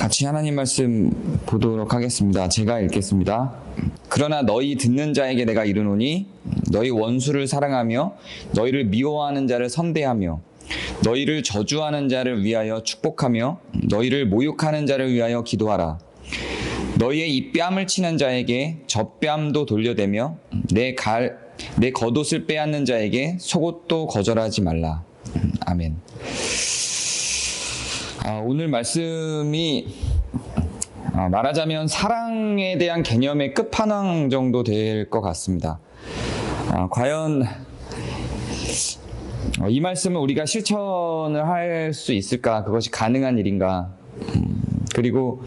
같이 하나님 말씀 보도록 하겠습니다. 제가 읽겠습니다. 그러나 너희 듣는 자에게 내가 이르노니 너희 원수를 사랑하며 너희를 미워하는 자를 선대하며 너희를 저주하는 자를 위하여 축복하며 너희를 모욕하는 자를 위하여 기도하라. 너희의 이 뺨을 치는 자에게 젖뺨도 돌려대며 내 겉옷을 빼앗는 자에게 속옷도 거절하지 말라. 아멘. 오늘 말씀이 말하자면 사랑에 대한 개념의 끝판왕 정도 될 것 같습니다. 과연 이 말씀을 우리가 실천을 할 수 있을까? 그것이 가능한 일인가? 그리고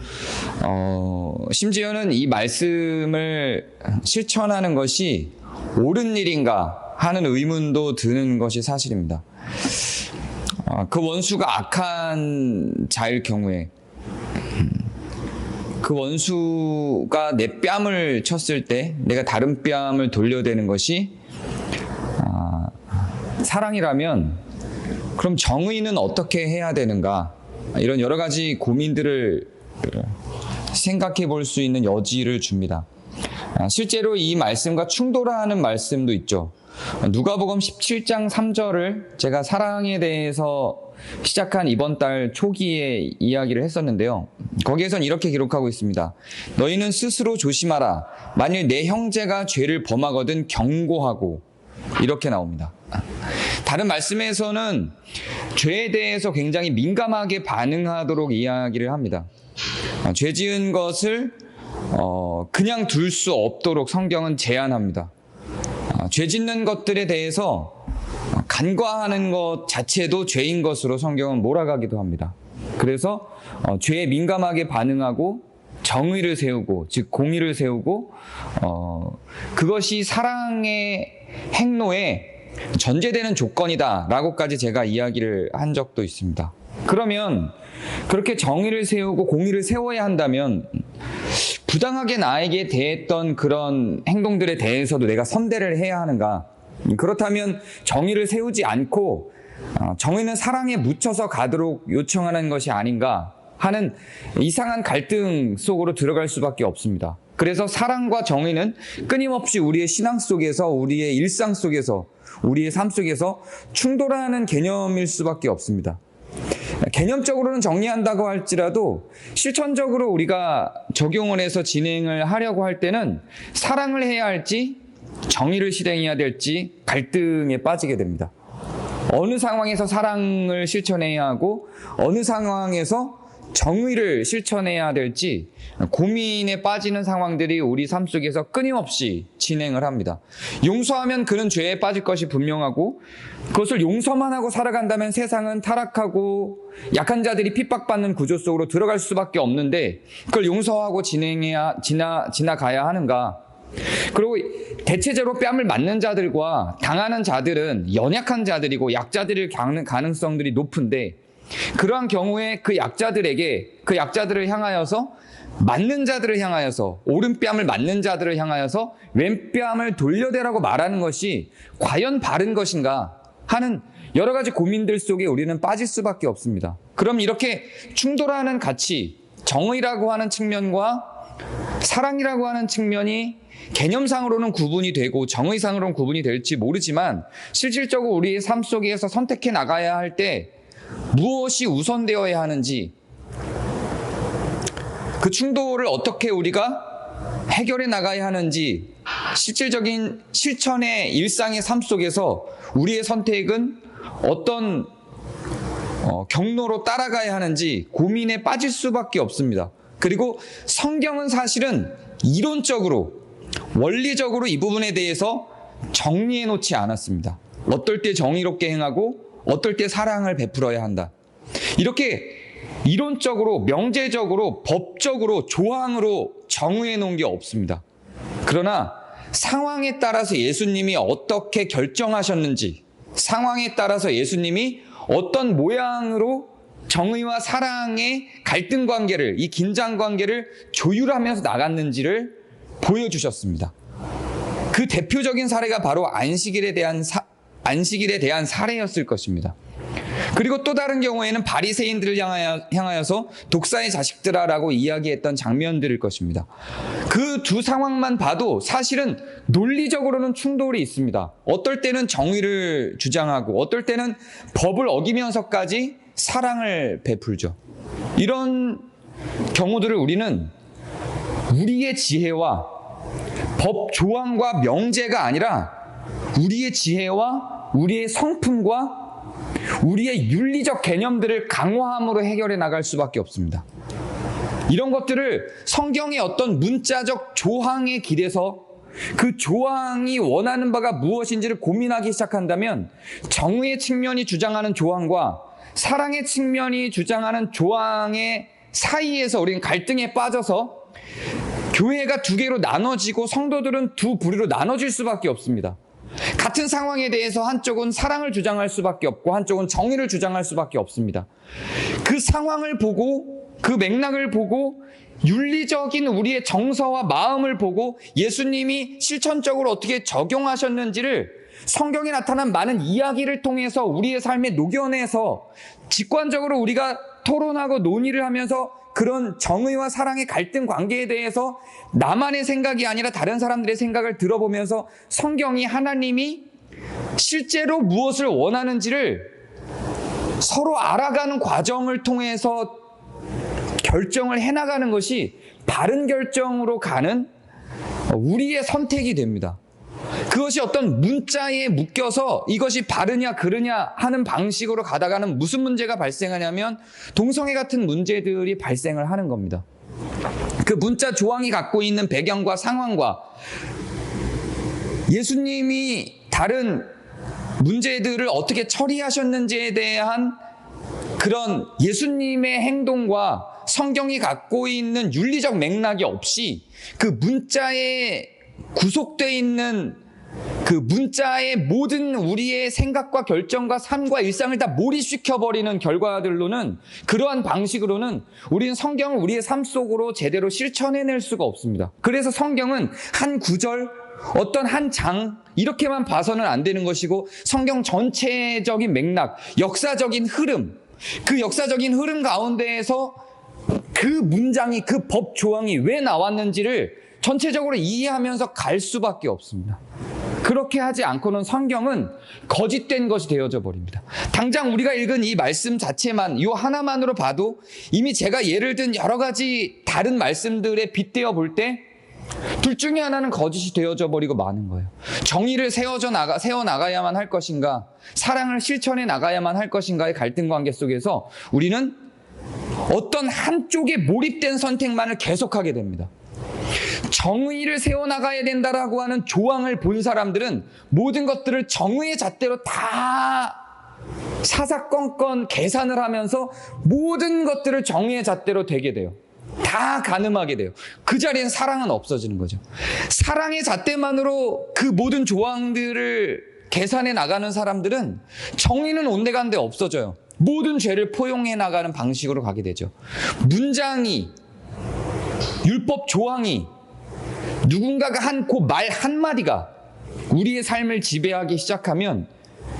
심지어는 이 말씀을 실천하는 것이 옳은 일인가 하는 의문도 드는 것이 사실입니다. 그 원수가 악한 자일 경우에 그 원수가 내 뺨을 쳤을 때 내가 다른 뺨을 돌려대는 것이 사랑이라면 그럼 정의는 어떻게 해야 되는가? 이런 여러 가지 고민들을 생각해 볼 수 있는 여지를 줍니다. 실제로 이 말씀과 충돌하는 말씀도 있죠. 누가복음 17장 3절을 제가 사랑에 대해서 시작한 이번 달 초기에 이야기를 했었는데요. 거기에선 이렇게 기록하고 있습니다. 너희는 스스로 조심하라. 만일 내 형제가 죄를 범하거든 경고하고, 이렇게 나옵니다. 다른 말씀에서는 죄에 대해서 굉장히 민감하게 반응하도록 이야기를 합니다. 죄 지은 것을 그냥 둘 수 없도록 성경은 제한합니다. 죄 짓는 것들에 대해서 간과하는 것 자체도 죄인 것으로 성경은 몰아가기도 합니다. 그래서 죄에 민감하게 반응하고 정의를 세우고, 즉 공의를 세우고, 그것이 사랑의 행로에 전제되는 조건이다 라고까지 제가 이야기를 한 적도 있습니다. 그러면 그렇게 정의를 세우고 공의를 세워야 한다면 부당하게 나에게 대했던 그런 행동들에 대해서도 내가 선대를 해야 하는가? 그렇다면 정의를 세우지 않고 정의는 사랑에 묻혀서 가도록 요청하는 것이 아닌가 하는 이상한 갈등 속으로 들어갈 수밖에 없습니다. 그래서 사랑과 정의는 끊임없이 우리의 신앙 속에서, 우리의 일상 속에서, 우리의 삶 속에서 충돌하는 개념일 수밖에 없습니다. 개념적으로는 정리한다고 할지라도 실천적으로 우리가 적용을 해서 진행을 하려고 할 때는 사랑을 해야 할지 정의를 실행해야 될지 갈등에 빠지게 됩니다. 어느 상황에서 사랑을 실천해야 하고 어느 상황에서 정의를 실천해야 될지 고민에 빠지는 상황들이 우리 삶 속에서 끊임없이 진행을 합니다. 용서하면 그는 죄에 빠질 것이 분명하고, 그것을 용서만 하고 살아간다면 세상은 타락하고 약한 자들이 핍박받는 구조 속으로 들어갈 수밖에 없는데, 그걸 용서하고 지나가야 하는가? 그리고 대체적으로 뺨을 맞는 자들과 당하는 자들은 연약한 자들이고 약자들일 가능성들이 높은데, 그러한 경우에 그 약자들을 향하여서, 맞는 자들을 향하여서, 오른뺨을 맞는 자들을 향하여서 왼뺨을 돌려대라고 말하는 것이 과연 바른 것인가 하는 여러 가지 고민들 속에 우리는 빠질 수밖에 없습니다. 그럼 이렇게 충돌하는 가치, 정의라고 하는 측면과 사랑이라고 하는 측면이 개념상으로는 구분이 되고 정의상으로는 구분이 될지 모르지만, 실질적으로 우리의 삶 속에서 선택해 나가야 할 때 무엇이 우선되어야 하는지, 그 충돌을 어떻게 우리가 해결해 나가야 하는지, 실질적인 실천의 일상의 삶 속에서 우리의 선택은 어떤 경로로 따라가야 하는지 고민에 빠질 수밖에 없습니다. 그리고 성경은 사실은 이론적으로, 원리적으로 이 부분에 대해서 정리해 놓지 않았습니다. 어떨 때 정의롭게 행하고 어떨 때 사랑을 베풀어야 한다. 이렇게 이론적으로, 명제적으로, 법적으로, 조항으로 정의해 놓은 게 없습니다. 그러나 상황에 따라서 예수님이 어떻게 결정하셨는지, 상황에 따라서 예수님이 어떤 모양으로 정의와 사랑의 갈등 관계를, 이 긴장 관계를 조율하면서 나갔는지를 보여주셨습니다. 그 대표적인 사례가 바로 안식일에 대한 사례였을 것입니다. 그리고 또 다른 경우에는 바리새인들을 향하여서 독사의 자식들아라고 이야기했던 장면들일 것입니다. 그 두 상황만 봐도 사실은 논리적으로는 충돌이 있습니다. 어떨 때는 정의를 주장하고 어떨 때는 법을 어기면서까지 사랑을 베풀죠. 이런 경우들을 우리는 우리의 지혜와 법 조항과 명제가 아니라 우리의 지혜와 우리의 성품과 우리의 윤리적 개념들을 강화함으로 해결해 나갈 수밖에 없습니다. 이런 것들을 성경의 어떤 문자적 조항에 기대서 그 조항이 원하는 바가 무엇인지를 고민하기 시작한다면 정의의 측면이 주장하는 조항과 사랑의 측면이 주장하는 조항의 사이에서 우리는 갈등에 빠져서 교회가 두 개로 나눠지고 성도들은 두 부류로 나눠질 수밖에 없습니다. 같은 상황에 대해서 한쪽은 사랑을 주장할 수밖에 없고 한쪽은 정의를 주장할 수밖에 없습니다. 그 상황을 보고 그 맥락을 보고 윤리적인 우리의 정서와 마음을 보고 예수님이 실천적으로 어떻게 적용하셨는지를 성경에 나타난 많은 이야기를 통해서 우리의 삶에 녹여내서 직관적으로 우리가 토론하고 논의를 하면서 그런 정의와 사랑의 갈등 관계에 대해서 나만의 생각이 아니라 다른 사람들의 생각을 들어보면서 성경이 하나님이 실제로 무엇을 원하는지를 서로 알아가는 과정을 통해서 결정을 해나가는 것이 바른 결정으로 가는 우리의 선택이 됩니다. 그것이 어떤 문자에 묶여서 이것이 바르냐 그르냐 하는 방식으로 가다가는 무슨 문제가 발생하냐면 동성애 같은 문제들이 발생을 하는 겁니다. 그 문자 조항이 갖고 있는 배경과 상황과 예수님이 다른 문제들을 어떻게 처리하셨는지에 대한 그런 예수님의 행동과 성경이 갖고 있는 윤리적 맥락이 없이 그 문자에 구속되어 있는 그 문자의 모든 우리의 생각과 결정과 삶과 일상을 다 몰입시켜버리는 결과들로는 그러한 방식으로는 우리는 성경을 우리의 삶 속으로 제대로 실천해낼 수가 없습니다. 그래서 성경은 한 구절, 어떤 한 장 이렇게만 봐서는 안 되는 것이고 성경 전체적인 맥락, 역사적인 흐름, 그 역사적인 흐름 가운데에서 그 문장이 그 법 조항이 왜 나왔는지를 전체적으로 이해하면서 갈 수밖에 없습니다. 그렇게 하지 않고는 성경은 거짓된 것이 되어져 버립니다. 당장 우리가 읽은 이 말씀 자체만 이 하나만으로 봐도 이미 제가 예를 든 여러 가지 다른 말씀들에 빗대어 볼 때 둘 중에 하나는 거짓이 되어져 버리고 마는 거예요. 정의를 세워나가야만 할 것인가, 사랑을 실천해 나가야만 할 것인가의 갈등 관계 속에서 우리는 어떤 한쪽에 몰입된 선택만을 계속하게 됩니다. 정의를 세워나가야 된다라고 하는 조항을 본 사람들은 모든 것들을 정의의 잣대로 다 사사건건 계산을 하면서 모든 것들을 정의의 잣대로 되게 돼요. 다 가늠하게 돼요. 그 자리엔 사랑은 없어지는 거죠. 사랑의 잣대만으로 그 모든 조항들을 계산해 나가는 사람들은 정의는 온데간데 없어져요. 모든 죄를 포용해 나가는 방식으로 가게 되죠. 문장이, 율법 조항이, 누군가가 한 그 말 한마디가 우리의 삶을 지배하기 시작하면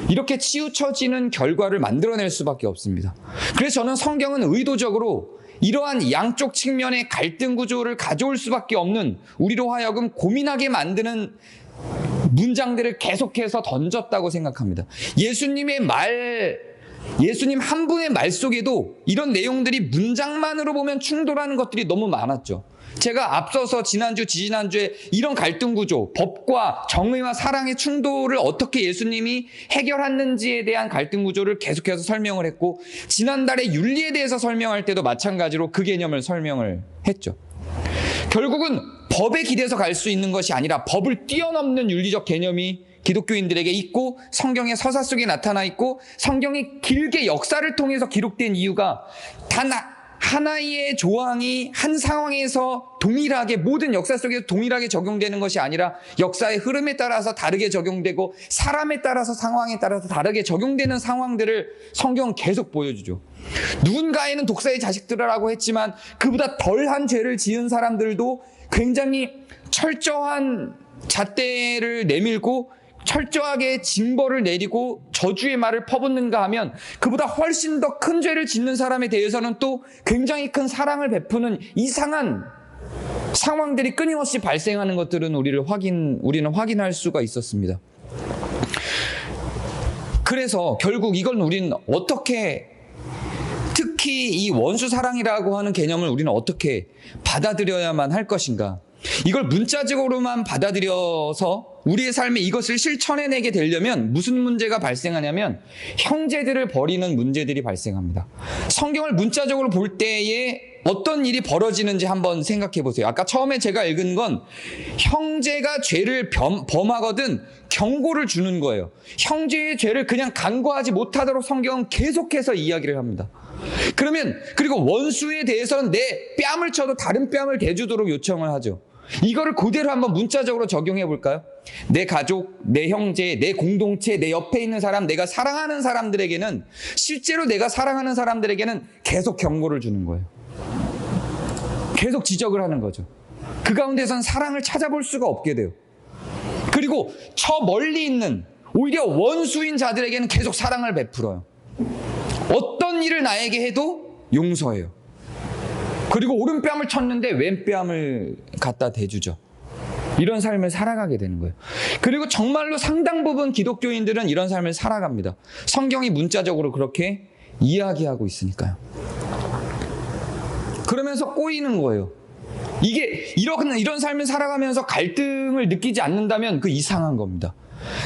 이렇게 치우쳐지는 결과를 만들어낼 수밖에 없습니다. 그래서 저는 성경은 의도적으로 이러한 양쪽 측면의 갈등 구조를 가져올 수밖에 없는 우리로 하여금 고민하게 만드는 문장들을 계속해서 던졌다고 생각합니다. 예수님 한 분의 말 속에도 이런 내용들이 문장만으로 보면 충돌하는 것들이 너무 많았죠. 제가 앞서서 지지난주에 이런 갈등 구조, 법과 정의와 사랑의 충돌을 어떻게 예수님이 해결했는지에 대한 갈등 구조를 계속해서 설명을 했고, 지난달에 윤리에 대해서 설명할 때도 마찬가지로 그 개념을 설명을 했죠. 결국은 법에 기대서 갈 수 있는 것이 아니라 법을 뛰어넘는 윤리적 개념이 기독교인들에게 있고 성경의 서사 속에 나타나 있고 성경이 길게 역사를 통해서 기록된 이유가 단 하나의 조항이 한 상황에서 동일하게 모든 역사 속에서 동일하게 적용되는 것이 아니라 역사의 흐름에 따라서 다르게 적용되고 사람에 따라서 상황에 따라서 다르게 적용되는 상황들을 성경은 계속 보여주죠. 누군가에는 독사의 자식들이라고 했지만 그보다 덜한 죄를 지은 사람들도 굉장히 철저한 잣대를 내밀고 철저하게 징벌을 내리고 저주의 말을 퍼붓는가 하면 그보다 훨씬 더 큰 죄를 짓는 사람에 대해서는 또 굉장히 큰 사랑을 베푸는 이상한 상황들이 끊임없이 발생하는 것들은 우리는 확인할 수가 있었습니다. 그래서 결국 이건 우리는 어떻게, 특히 이 원수 사랑이라고 하는 개념을 우리는 어떻게 받아들여야만 할 것인가? 이걸 문자적으로만 받아들여서 우리의 삶에 이것을 실천해내게 되려면 무슨 문제가 발생하냐면 형제들을 버리는 문제들이 발생합니다. 성경을 문자적으로 볼 때에 어떤 일이 벌어지는지 한번 생각해 보세요. 아까 처음에 제가 읽은 건 형제가 죄를 범하거든 경고를 주는 거예요. 형제의 죄를 그냥 간과하지 못하도록 성경은 계속해서 이야기를 합니다. 그리고 원수에 대해서는 내 뺨을 쳐도 다른 뺨을 대주도록 요청을 하죠. 이거를 그대로 한번 문자적으로 적용해 볼까요? 내 가족, 내 형제, 내 공동체, 내 옆에 있는 사람, 내가 사랑하는 사람들에게는, 실제로 내가 사랑하는 사람들에게는 계속 경고를 주는 거예요. 계속 지적을 하는 거죠. 그 가운데서는 사랑을 찾아볼 수가 없게 돼요. 그리고 저 멀리 있는 오히려 원수인 자들에게는 계속 사랑을 베풀어요. 어떤 일을 나에게 해도 용서해요. 그리고 오른뺨을 쳤는데 왼뺨을 갖다 대주죠. 이런 삶을 살아가게 되는 거예요. 그리고 정말로 상당 부분 기독교인들은 이런 삶을 살아갑니다. 성경이 문자적으로 그렇게 이야기하고 있으니까요. 그러면서 꼬이는 거예요. 이게 이런 삶을 살아가면서 갈등을 느끼지 않는다면 그 이상한 겁니다.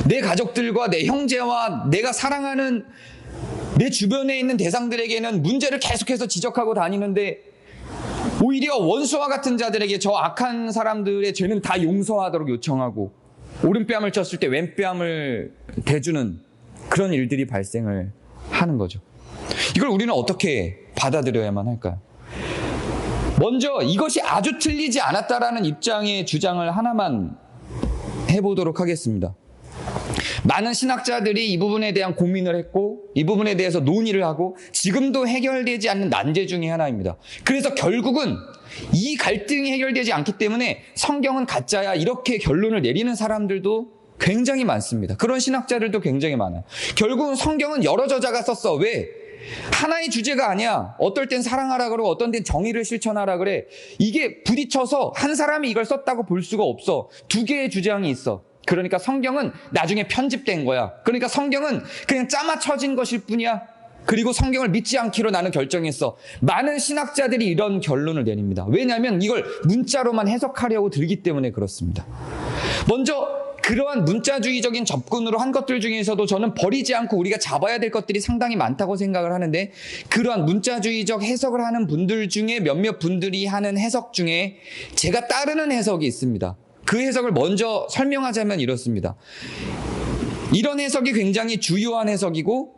내 가족들과 내 형제와 내가 사랑하는 내 주변에 있는 대상들에게는 문제를 계속해서 지적하고 다니는데 오히려 원수와 같은 자들에게 저 악한 사람들의 죄는 다 용서하도록 요청하고 오른뺨을 쳤을 때 왼뺨을 대주는 그런 일들이 발생을 하는 거죠. 이걸 우리는 어떻게 받아들여야만 할까요? 먼저 이것이 아주 틀리지 않았다라는 입장의 주장을 하나만 해보도록 하겠습니다. 많은 신학자들이 이 부분에 대한 고민을 했고 이 부분에 대해서 논의를 하고 지금도 해결되지 않는 난제 중에 하나입니다. 그래서 결국은 이 갈등이 해결되지 않기 때문에 성경은 가짜야 이렇게 결론을 내리는 사람들도 굉장히 많습니다. 그런 신학자들도 굉장히 많아요. 결국은 성경은 여러 저자가 썼어. 왜? 하나의 주제가 아니야. 어떨 땐 사랑하라 그러고 어떤 땐 정의를 실천하라 그래. 이게 부딪혀서 한 사람이 이걸 썼다고 볼 수가 없어. 두 개의 주장이 있어. 그러니까 성경은 나중에 편집된 거야. 그러니까 성경은 그냥 짜맞춰진 것일 뿐이야. 그리고 성경을 믿지 않기로 나는 결정했어. 많은 신학자들이 이런 결론을 내립니다. 왜냐하면 이걸 문자로만 해석하려고 들기 때문에 그렇습니다. 먼저 그러한 문자주의적인 접근으로 한 것들 중에서도 저는 버리지 않고 우리가 잡아야 될 것들이 상당히 많다고 생각을 하는데 그러한 문자주의적 해석을 하는 분들 중에 몇몇 분들이 하는 해석 중에 제가 따르는 해석이 있습니다. 그 해석을 먼저 설명하자면 이렇습니다. 이런 해석이 굉장히 주요한 해석이고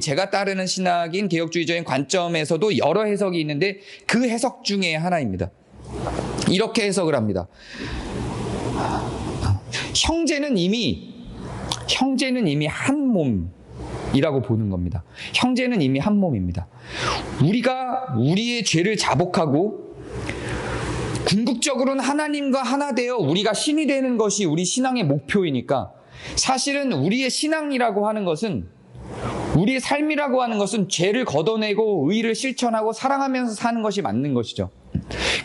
제가 따르는 신학인 개혁주의적인 관점에서도 여러 해석이 있는데 그 해석 중에 하나입니다. 이렇게 해석을 합니다. 형제는 이미 한 몸이라고 보는 겁니다. 형제는 이미 한 몸입니다. 우리가 우리의 죄를 자복하고 궁극적으로는 하나님과 하나 되어 우리가 신이 되는 것이 우리 신앙의 목표이니까 사실은 우리의 신앙이라고 하는 것은 우리의 삶이라고 하는 것은 죄를 걷어내고 의를 실천하고 사랑하면서 사는 것이 맞는 것이죠.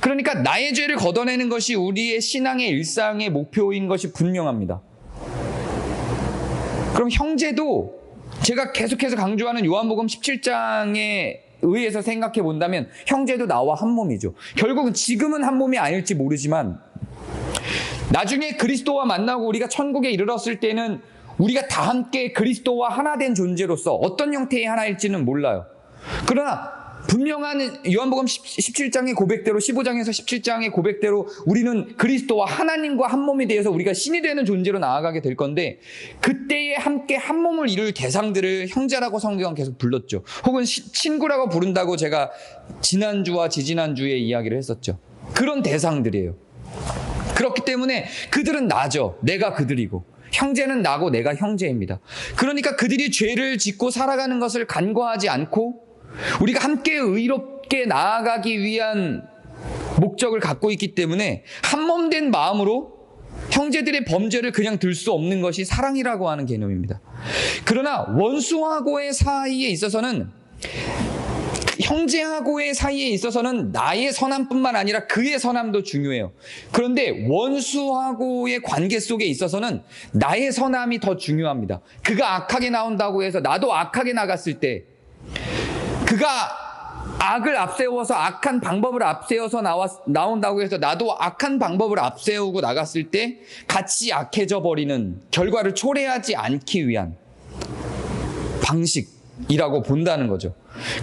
그러니까 나의 죄를 걷어내는 것이 우리의 신앙의 일상의 목표인 것이 분명합니다. 그럼 형제도 제가 계속해서 강조하는 요한복음 17장에 의해서 생각해 본다면 형제도 나와 한 몸이죠. 결국은 지금은 한 몸이 아닐지 모르지만 나중에 그리스도와 만나고 우리가 천국에 이르렀을 때는 우리가 다 함께 그리스도와 하나 된 존재로서 어떤 형태의 하나일지는 몰라요. 그러나 분명한 요한복음 17장의 고백대로 15장에서 17장의 고백대로 우리는 그리스도와 하나님과 한 몸이 되어서 우리가 신이 되는 존재로 나아가게 될 건데 그때에 함께 한 몸을 이룰 대상들을 형제라고 성경은 계속 불렀죠. 혹은 친구라고 부른다고 제가 지난주와 지지난주에 이야기를 했었죠. 그런 대상들이에요. 그렇기 때문에 그들은 나죠. 내가 그들이고 형제는 나고 내가 형제입니다. 그러니까 그들이 죄를 짓고 살아가는 것을 간과하지 않고 우리가 함께 의롭게 나아가기 위한 목적을 갖고 있기 때문에 한 몸 된 마음으로 형제들의 범죄를 그냥 들 수 없는 것이 사랑이라고 하는 개념입니다. 그러나 원수하고의 사이에 있어서는, 형제하고의 사이에 있어서는 나의 선함뿐만 아니라 그의 선함도 중요해요. 그런데 원수하고의 관계 속에 있어서는 나의 선함이 더 중요합니다. 그가 악하게 나온다고 해서 나도 악하게 나갔을 때, 그가 악을 앞세워서 악한 방법을 앞세워서 나온다고 해서 나도 악한 방법을 앞세우고 나갔을 때 같이 악해져 버리는 결과를 초래하지 않기 위한 방식이라고 본다는 거죠.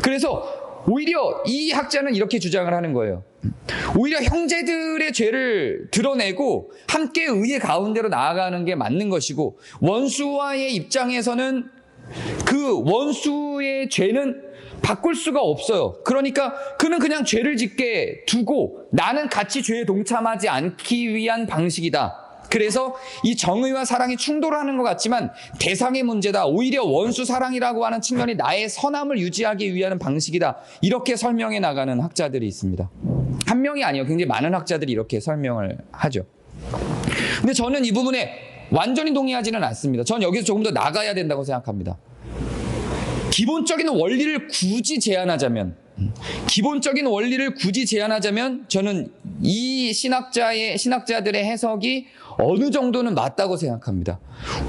그래서 오히려 이 학자는 이렇게 주장을 하는 거예요. 오히려 형제들의 죄를 드러내고 함께 의의 가운데로 나아가는 게 맞는 것이고, 원수와의 입장에서는 그 원수의 죄는 바꿀 수가 없어요. 그러니까 그는 그냥 죄를 짓게 두고 나는 같이 죄에 동참하지 않기 위한 방식이다. 그래서 이 정의와 사랑이 충돌하는 것 같지만 대상의 문제다. 오히려 원수 사랑이라고 하는 측면이 나의 선함을 유지하기 위한 방식이다. 이렇게 설명해 나가는 학자들이 있습니다. 한 명이 아니에요. 굉장히 많은 학자들이 이렇게 설명을 하죠. 근데 저는 이 부분에 완전히 동의하지는 않습니다. 저는 여기서 조금 더 나가야 된다고 생각합니다. 기본적인 원리를 굳이 제안하자면, 저는 이 신학자들의 해석이 어느 정도는 맞다고 생각합니다.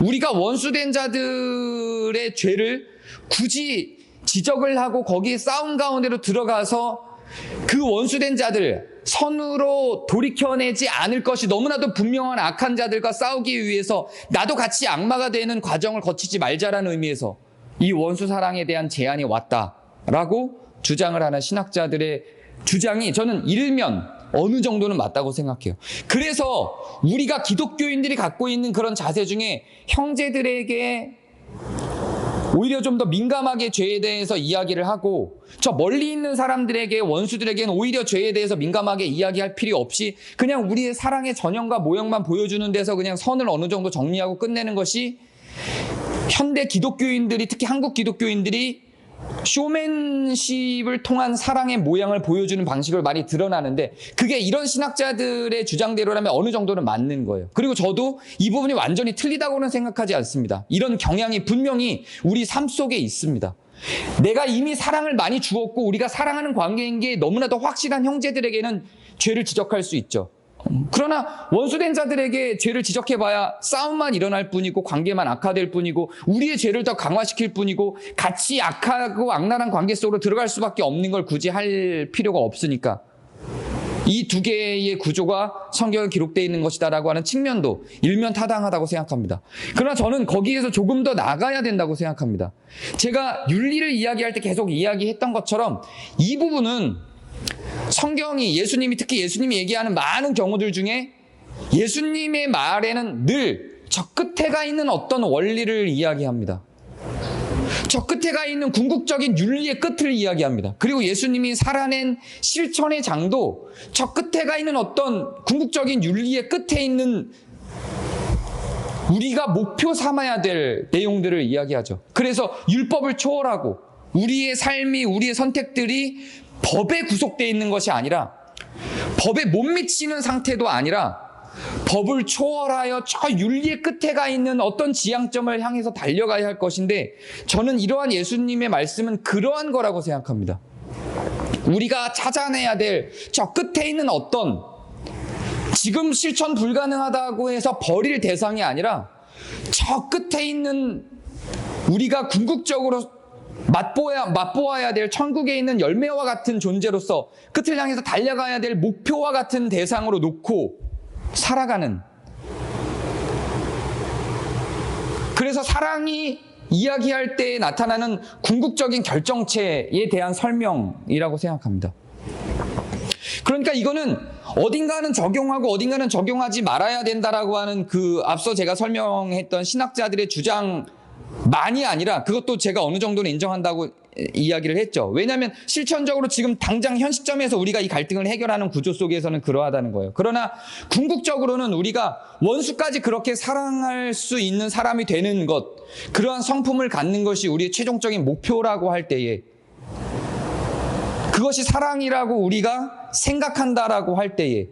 우리가 원수된 자들의 죄를 굳이 지적을 하고 거기에 싸움 가운데로 들어가서 그 원수된 자들 선으로 돌이켜내지 않을 것이 너무나도 분명한 악한 자들과 싸우기 위해서 나도 같이 악마가 되는 과정을 거치지 말자라는 의미에서 이 원수 사랑에 대한 제안이 왔다라고 주장을 하는 신학자들의 주장이 저는 일면 어느 정도는 맞다고 생각해요. 그래서 우리가 기독교인들이 갖고 있는 그런 자세 중에 형제들에게 오히려 좀 더 민감하게 죄에 대해서 이야기를 하고, 저 멀리 있는 사람들에게, 원수들에게는 오히려 죄에 대해서 민감하게 이야기할 필요 없이 그냥 우리의 사랑의 전형과 모형만 보여주는 데서 그냥 선을 어느 정도 정리하고 끝내는 것이 현대 기독교인들이, 특히 한국 기독교인들이 쇼맨십을 통한 사랑의 모양을 보여주는 방식을 많이 드러나는데, 그게 이런 신학자들의 주장대로라면 어느 정도는 맞는 거예요. 그리고 저도 이 부분이 완전히 틀리다고는 생각하지 않습니다. 이런 경향이 분명히 우리 삶 속에 있습니다. 내가 이미 사랑을 많이 주었고 우리가 사랑하는 관계인 게 너무나도 확실한 형제들에게는 죄를 지적할 수 있죠. 그러나 원수된 자들에게 죄를 지적해봐야 싸움만 일어날 뿐이고 관계만 악화될 뿐이고 우리의 죄를 더 강화시킬 뿐이고 같이 악하고 악랄한 관계 속으로 들어갈 수밖에 없는 걸 굳이 할 필요가 없으니까 이 두 개의 구조가 성경에 기록되어 있는 것이다라고 하는 측면도 일면 타당하다고 생각합니다. 그러나 저는 거기에서 조금 더 나가야 된다고 생각합니다. 제가 윤리를 이야기할 때 계속 이야기했던 것처럼 이 부분은 성경이 특히 예수님이 얘기하는 많은 경우들 중에 예수님의 말에는 늘 저 끝에 가 있는 어떤 원리를 이야기합니다. 저 끝에 가 있는 궁극적인 윤리의 끝을 이야기합니다. 그리고 예수님이 살아낸 실천의 장도 저 끝에 가 있는 어떤 궁극적인 윤리의 끝에 있는 우리가 목표 삼아야 될 내용들을 이야기하죠. 그래서 율법을 초월하고 우리의 삶이, 우리의 선택들이 법에 구속되어 있는 것이 아니라, 법에 못 미치는 상태도 아니라 법을 초월하여 저 윤리의 끝에 가 있는 어떤 지향점을 향해서 달려가야 할 것인데, 저는 이러한 예수님의 말씀은 그러한 거라고 생각합니다. 우리가 찾아내야 될 저 끝에 있는 어떤 지금 실천 불가능하다고 해서 버릴 대상이 아니라 저 끝에 있는 우리가 궁극적으로 맛보아야 될 천국에 있는 열매와 같은 존재로서 끝을 향해서 달려가야 될 목표와 같은 대상으로 놓고 살아가는, 그래서 사랑이 이야기할 때 나타나는 궁극적인 결정체에 대한 설명이라고 생각합니다. 그러니까 이거는 어딘가는 적용하고 어딘가는 적용하지 말아야 된다라고 하는 그 앞서 제가 설명했던 신학자들의 주장만이 아니라, 그것도 제가 어느 정도는 인정한다고 이야기를 했죠. 왜냐하면 실천적으로 지금 당장 현 시점에서 우리가 이 갈등을 해결하는 구조 속에서는 그러하다는 거예요. 그러나 궁극적으로는 우리가 원수까지 그렇게 사랑할 수 있는 사람이 되는 것, 그러한 성품을 갖는 것이 우리의 최종적인 목표라고 할 때에, 그것이 사랑이라고 우리가 생각한다라고 할 때에,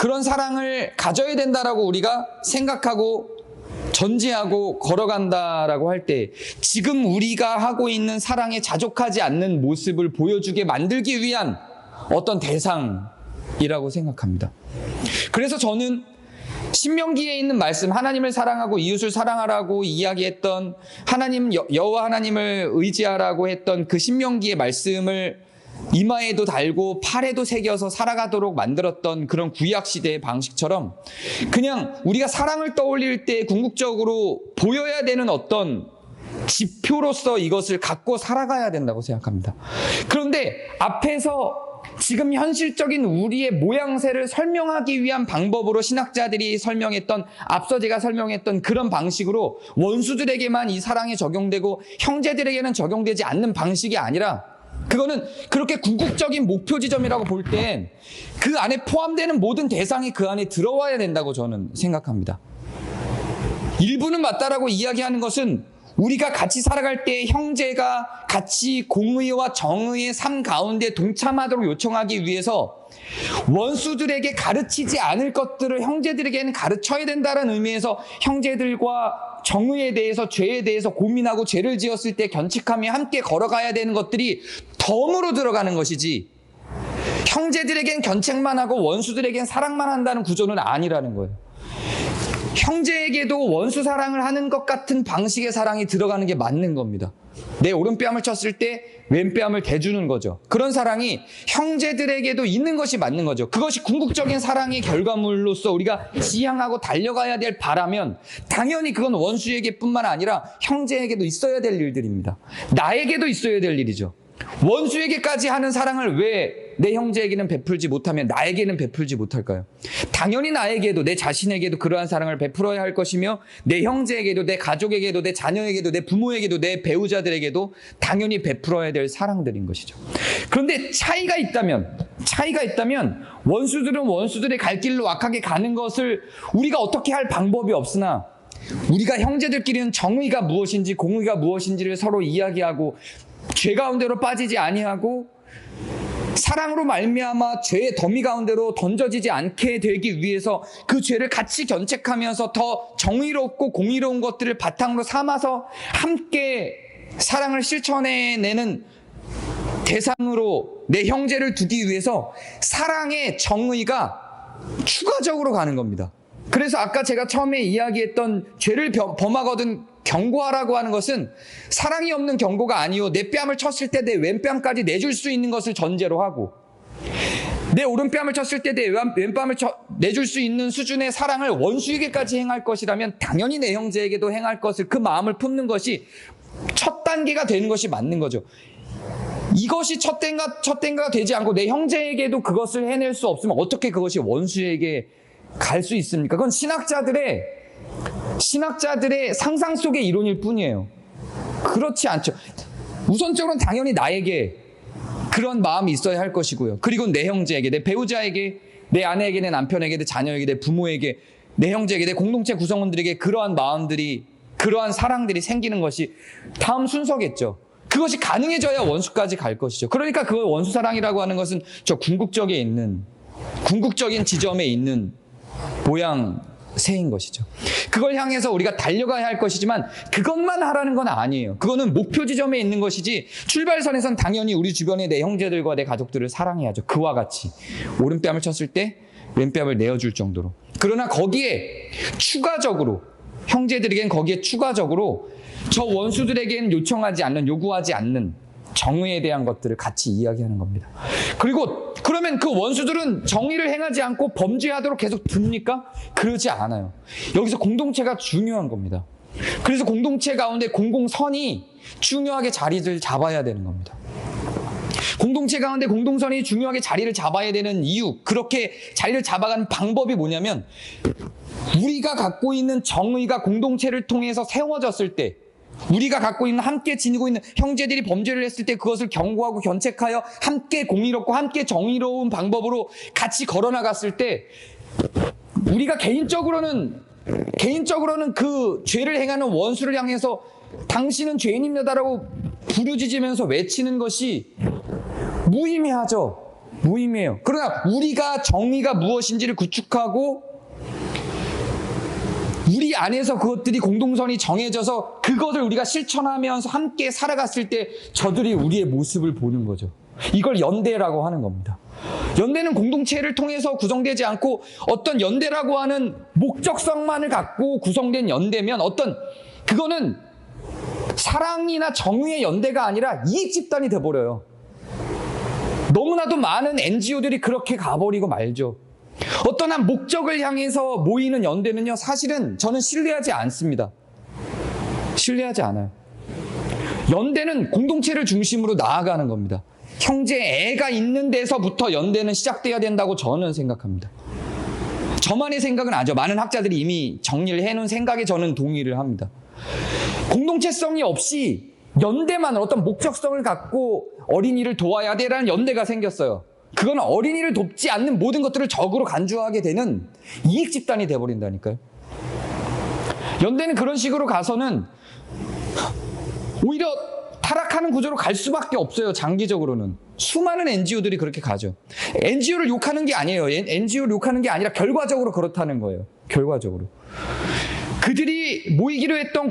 그런 사랑을 가져야 된다라고 우리가 생각하고 전제하고 걸어간다라고 할 때 지금 우리가 하고 있는 사랑에 자족하지 않는 모습을 보여주게 만들기 위한 어떤 대상이라고 생각합니다. 그래서 저는 신명기에 있는 말씀, 하나님을 사랑하고 이웃을 사랑하라고 이야기했던 하나님, 여호와 하나님을 의지하라고 했던 그 신명기의 말씀을 이마에도 달고 팔에도 새겨서 살아가도록 만들었던 그런 구약시대의 방식처럼 그냥 우리가 사랑을 떠올릴 때 궁극적으로 보여야 되는 어떤 지표로서 이것을 갖고 살아가야 된다고 생각합니다. 그런데 앞에서 지금 현실적인 우리의 모양새를 설명하기 위한 방법으로 신학자들이 설명했던, 앞서 제가 설명했던 그런 방식으로 원수들에게만 이 사랑이 적용되고 형제들에게는 적용되지 않는 방식이 아니라, 그거는 그렇게 궁극적인 목표 지점이라고 볼 땐 그 안에 포함되는 모든 대상이 그 안에 들어와야 된다고 저는 생각합니다. 일부는 맞다라고 이야기하는 것은 우리가 같이 살아갈 때 형제가 같이 공의와 정의의 삶 가운데 동참하도록 요청하기 위해서 원수들에게 가르치지 않을 것들을 형제들에게는 가르쳐야 된다는 의미에서 형제들과 정의에 대해서, 죄에 대해서 고민하고 죄를 지었을 때 견책하며 함께 걸어가야 되는 것들이 덤으로 들어가는 것이지, 형제들에겐 견책만 하고 원수들에겐 사랑만 한다는 구조는 아니라는 거예요. 형제에게도 원수 사랑을 하는 것 같은 방식의 사랑이 들어가는 게 맞는 겁니다. 내 오른뺨을 쳤을 때 왼뺨을 대주는 거죠. 그런 사랑이 형제들에게도 있는 것이 맞는 거죠. 그것이 궁극적인 사랑의 결과물로서 우리가 지향하고 달려가야 될 바라면 당연히 그건 원수에게 뿐만 아니라 형제에게도 있어야 될 일들입니다. 나에게도 있어야 될 일이죠. 원수에게까지 하는 사랑을 왜 내 형제에게는 베풀지 못하면 나에게는 베풀지 못할까요? 당연히 나에게도, 내 자신에게도 그러한 사랑을 베풀어야 할 것이며, 내 형제에게도, 내 가족에게도, 내 자녀에게도, 내 부모에게도, 내 배우자들에게도 당연히 베풀어야 될 사랑들인 것이죠. 그런데 차이가 있다면 원수들은 원수들의 갈 길로 악하게 가는 것을 우리가 어떻게 할 방법이 없으나, 우리가 형제들끼리는 정의가 무엇인지 공의가 무엇인지를 서로 이야기하고 죄 가운데로 빠지지 아니하고 사랑으로 말미암아 죄의 더미 가운데로 던져지지 않게 되기 위해서 그 죄를 같이 견책하면서 더 정의롭고 공의로운 것들을 바탕으로 삼아서 함께 사랑을 실천해내는 대상으로 내 형제를 두기 위해서 사랑의 정의가 추가적으로 가는 겁니다. 그래서 아까 제가 처음에 이야기했던 죄를 범하거든 경고하라고 하는 것은 사랑이 없는 경고가 아니요, 내 뺨을 쳤을 때 내 왼뺨까지 내줄 수 있는 것을 전제로 하고, 내 오른뺨을 쳤을 때 내 왼뺨을 내줄 수 있는 수준의 사랑을 원수에게까지 행할 것이라면 당연히 내 형제에게도 행할 것을, 그 마음을 품는 것이 첫 단계가 되는 것이 맞는 거죠. 이것이 첫 단계가 되지 않고 내 형제에게도 그것을 해낼 수 없으면 어떻게 그것이 원수에게 갈 수 있습니까? 그건 신학자들의 상상 속의 이론일 뿐이에요. 그렇지 않죠. 우선적으로는 당연히 나에게 그런 마음이 있어야 할 것이고요. 그리고 내 형제에게, 내 배우자에게, 내 아내에게, 내 남편에게, 내 자녀에게, 내 부모에게, 내 형제에게, 내 공동체 구성원들에게 그러한 마음들이, 그러한 사랑들이 생기는 것이 다음 순서겠죠. 그것이 가능해져야 원수까지 갈 것이죠. 그러니까 그 원수 사랑이라고 하는 것은 저 궁극적인 지점에 있는 모양새인 것이죠. 그걸 향해서 우리가 달려가야 할 것이지만 그것만 하라는 건 아니에요. 그거는 목표 지점에 있는 것이지, 출발선에선 당연히 우리 주변의 내 형제들과 내 가족들을 사랑해야죠. 그와 같이 오른뺨을 쳤을 때 왼뺨을 내어줄 정도로. 그러나 거기에 추가적으로, 형제들에겐 거기에 추가적으로 저 원수들에겐 요구하지 않는 정의에 대한 것들을 같이 이야기하는 겁니다. 그리고 그러면 그 원수들은 정의를 행하지 않고 범죄하도록 계속 둡니까? 그러지 않아요. 여기서 공동체가 중요한 겁니다. 그래서 공동체 가운데 공공선이 중요하게 자리를 잡아야 되는 겁니다. 공동체 가운데 공동선이 중요하게 자리를 잡아야 되는 이유, 그렇게 자리를 잡아가는 방법이 뭐냐면, 우리가 갖고 있는 정의가 공동체를 통해서 세워졌을 때, 우리가 갖고 있는, 함께 지니고 있는 형제들이 범죄를 했을 때 그것을 경고하고 견책하여 함께 공의롭고 함께 정의로운 방법으로 같이 걸어나갔을 때, 우리가 개인적으로는 그 죄를 행하는 원수를 향해서 당신은 죄인입니다라고 부르짖으면서 외치는 것이 무의미하죠. 모임이에요. 그러나 우리가 정의가 무엇인지를 구축하고 우리 안에서 그것들이 공동선이 정해져서 그것을 우리가 실천하면서 함께 살아갔을 때 저들이 우리의 모습을 보는 거죠. 이걸 연대라고 하는 겁니다. 연대는 공동체를 통해서 구성되지 않고 어떤 연대라고 하는 목적성만을 갖고 구성된 연대면 그거는 사랑이나 정의의 연대가 아니라 이익 집단이 돼버려요. 너무나도 많은 NGO들이 그렇게 가버리고 말죠. 어떤 한 목적을 향해서 모이는 연대는요, 사실은 저는 신뢰하지 않습니다. 신뢰하지 않아요. 연대는 공동체를 중심으로 나아가는 겁니다. 형제 애가 있는 데서부터 연대는 시작돼야 된다고 저는 생각합니다. 저만의 생각은 아니죠. 많은 학자들이 이미 정리를 해놓은 생각에 저는 동의를 합니다. 공동체성이 없이 연대만으로 어떤 목적성을 갖고 어린이를 도와야 되라는 연대가 생겼어요. 그건 어린이를 돕지 않는 모든 것들을 적으로 간주하게 되는 이익 집단이 돼버린다니까요. 연대는 그런 식으로 가서는 오히려 타락하는 구조로 갈 수밖에 없어요. 장기적으로는. 수많은 NGO들이 그렇게 가죠. NGO를 욕하는 게 아니에요. NGO를 욕하는 게 아니라 결과적으로 그렇다는 거예요. 결과적으로. 그들이 모이기로 했던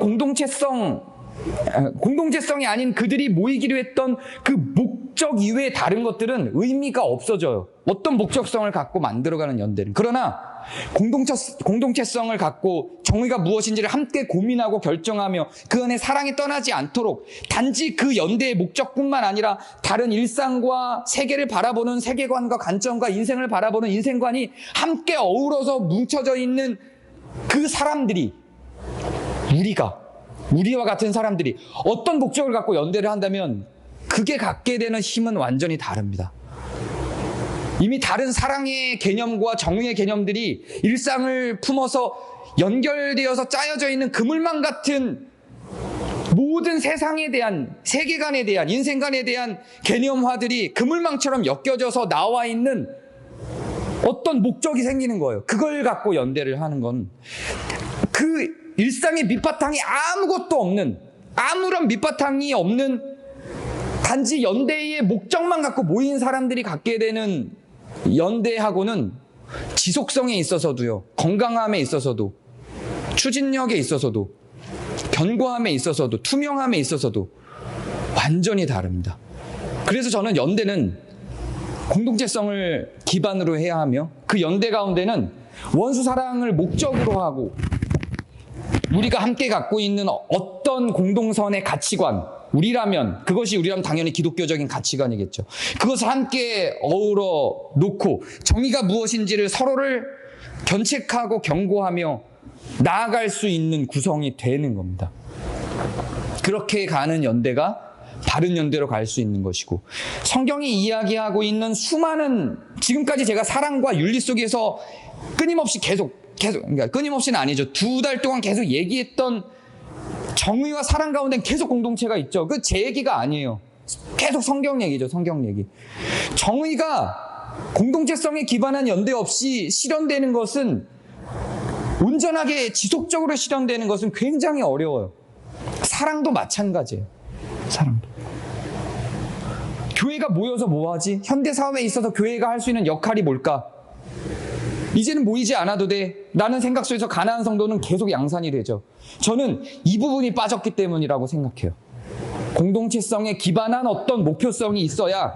공동체성이 아닌 그들이 모이기로 했던 그 목적 이외의 다른 것들은 의미가 없어져요. 어떤 목적성을 갖고 만들어가는 연대는. 그러나 공동체성을 갖고 정의가 무엇인지를 함께 고민하고 결정하며 그 안에 사랑이 떠나지 않도록 단지 그 연대의 목적뿐만 아니라 다른 일상과 세계를 바라보는 세계관과 관점과 인생을 바라보는 인생관이 함께 어우러져 뭉쳐져 있는 그 사람들이 우리와 같은 사람들이 어떤 목적을 갖고 연대를 한다면 그게 갖게 되는 힘은 완전히 다릅니다. 이미 다른 사랑의 개념과 정의의 개념들이 일상을 품어서 연결되어서 짜여져 있는 그물망 같은 모든 세상에 대한, 세계관에 대한, 인생관에 대한 개념화들이 그물망처럼 엮여져서 나와 있는 어떤 목적이 생기는 거예요. 그걸 갖고 연대를 하는 건 그 일상의 밑바탕이 아무것도 없는, 아무런 밑바탕이 없는 단지 연대의 목적만 갖고 모인 사람들이 갖게 되는 연대하고는 지속성에 있어서도요, 건강함에 있어서도, 추진력에 있어서도, 견고함에 있어서도, 투명함에 있어서도 완전히 다릅니다. 그래서 저는 연대는 공동체성을 기반으로 해야 하며 그 연대 가운데는 원수 사랑을 목적으로 하고 우리가 함께 갖고 있는 어떤 공동선의 가치관, 그것이 우리라면 당연히 기독교적인 가치관이겠죠. 그것을 함께 어우러 놓고 정의가 무엇인지를 서로를 견책하고 경고하며 나아갈 수 있는 구성이 되는 겁니다. 그렇게 가는 연대가 바른 연대로 갈 수 있는 것이고, 성경이 이야기하고 있는 수많은, 지금까지 제가 사랑과 윤리 속에서 끊임없이 그러니까 끊임없이는 아니죠. 2달 동안 계속 얘기했던 정의와 사랑 가운데는 계속 공동체가 있죠. 그 제 얘기가 아니에요. 계속 성경 얘기죠. 성경 얘기. 정의가 공동체성에 기반한 연대 없이 실현되는 것은, 온전하게 지속적으로 실현되는 것은 굉장히 어려워요. 사랑도 마찬가지예요. 사랑도. 교회가 모여서 뭐하지? 현대사회에 있어서 교회가 할 수 있는 역할이 뭘까? 이제는 모이지 않아도 돼 라는 생각 속에서 가나안 성도는 계속 양산이 되죠. 저는 이 부분이 빠졌기 때문이라고 생각해요. 공동체성에 기반한 어떤 목표성이 있어야,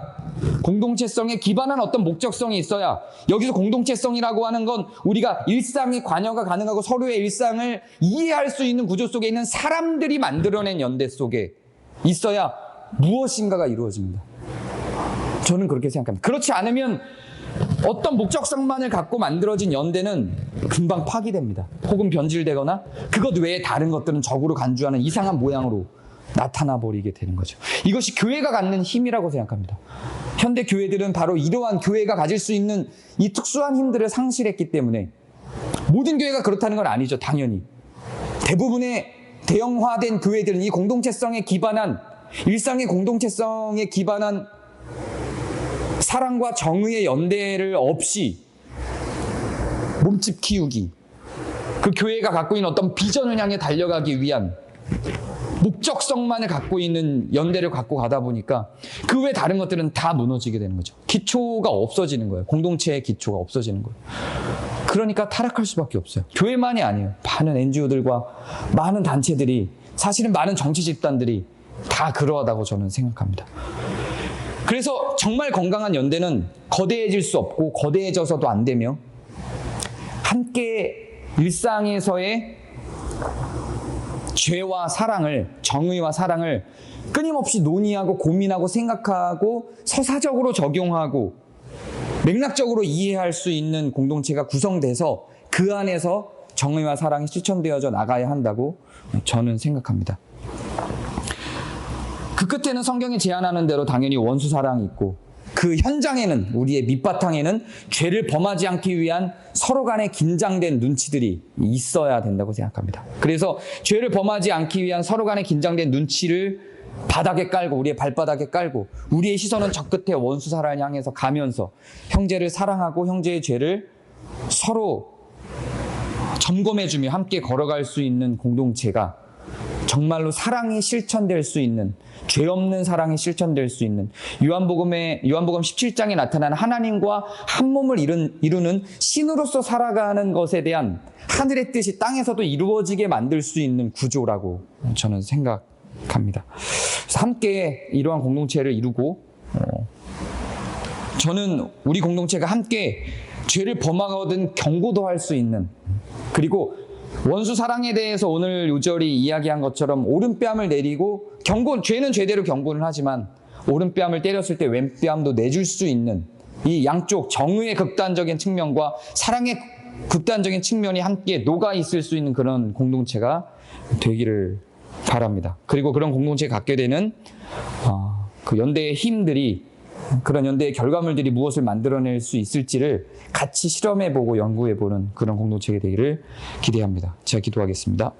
공동체성에 기반한 어떤 목적성이 있어야, 여기서 공동체성이라고 하는 건 우리가 일상의 관여가 가능하고 서로의 일상을 이해할 수 있는 구조 속에 있는 사람들이 만들어낸 연대 속에 있어야 무엇인가가 이루어집니다. 저는 그렇게 생각합니다. 그렇지 않으면 어떤 목적성만을 갖고 만들어진 연대는 금방 파기됩니다. 혹은 변질되거나 그것 외에 다른 것들은 적으로 간주하는 이상한 모양으로 나타나 버리게 되는 거죠. 이것이 교회가 갖는 힘이라고 생각합니다. 현대 교회들은 바로 이러한 교회가 가질 수 있는 이 특수한 힘들을 상실했기 때문에, 모든 교회가 그렇다는 건 아니죠. 당연히 대부분의 대형화된 교회들은 이 공동체성에 기반한, 일상의 공동체성에 기반한 사랑과 정의의 연대를 없이 몸집 키우기, 그 교회가 갖고 있는 어떤 비전을 향해 달려가기 위한 목적성만을 갖고 있는 연대를 갖고 가다 보니까 그 외 다른 것들은 다 무너지게 되는 거죠. 기초가 없어지는 거예요. 공동체의 기초가 없어지는 거예요. 그러니까 타락할 수밖에 없어요. 교회만이 아니에요. 많은 NGO들과 많은 단체들이, 사실은 많은 정치 집단들이 다 그러하다고 저는 생각합니다. 그래서 정말 건강한 연대는 거대해질 수 없고 거대해져서도 안 되며, 함께 일상에서의 죄와 사랑을, 정의와 사랑을 끊임없이 논의하고 고민하고 생각하고 서사적으로 적용하고 맥락적으로 이해할 수 있는 공동체가 구성돼서 그 안에서 정의와 사랑이 실천되어져 나가야 한다고 저는 생각합니다. 그 끝에는 성경이 제안하는 대로 당연히 원수 사랑이 있고, 그 현장에는, 우리의 밑바탕에는 죄를 범하지 않기 위한 서로 간의 긴장된 눈치들이 있어야 된다고 생각합니다. 그래서 죄를 범하지 않기 위한 서로 간의 긴장된 눈치를 바닥에 깔고, 우리의 발바닥에 깔고, 우리의 시선은 저 끝에 원수 사랑을 향해서 가면서 형제를 사랑하고 형제의 죄를 서로 점검해주며 함께 걸어갈 수 있는 공동체가 정말로 사랑이 실천될 수 있는, 죄 없는 사랑이 실천될 수 있는, 요한복음 17장에 나타나는 하나님과 한 몸을 이루는 신으로서 살아가는 것에 대한 하늘의 뜻이 땅에서도 이루어지게 만들 수 있는 구조라고 저는 생각합니다. 그래서 함께 이러한 공동체를 이루고, 저는 우리 공동체가 함께 죄를 범하거든 경고도 할 수 있는, 그리고 원수 사랑에 대해서 오늘 요절이 이야기한 것처럼 오른뺨을 내리고, 죄는 죄대로 경고는 하지만 오른뺨을 때렸을 때 왼뺨도 내줄 수 있는, 이 양쪽 정의의 극단적인 측면과 사랑의 극단적인 측면이 함께 녹아 있을 수 있는 그런 공동체가 되기를 바랍니다. 그리고 그런 공동체가 갖게 되는 그 연대의 힘들이, 그런 연대의 결과물들이 무엇을 만들어낼 수 있을지를 같이 실험해보고 연구해보는 그런 공동체가 되기를 기대합니다. 제가 기도하겠습니다.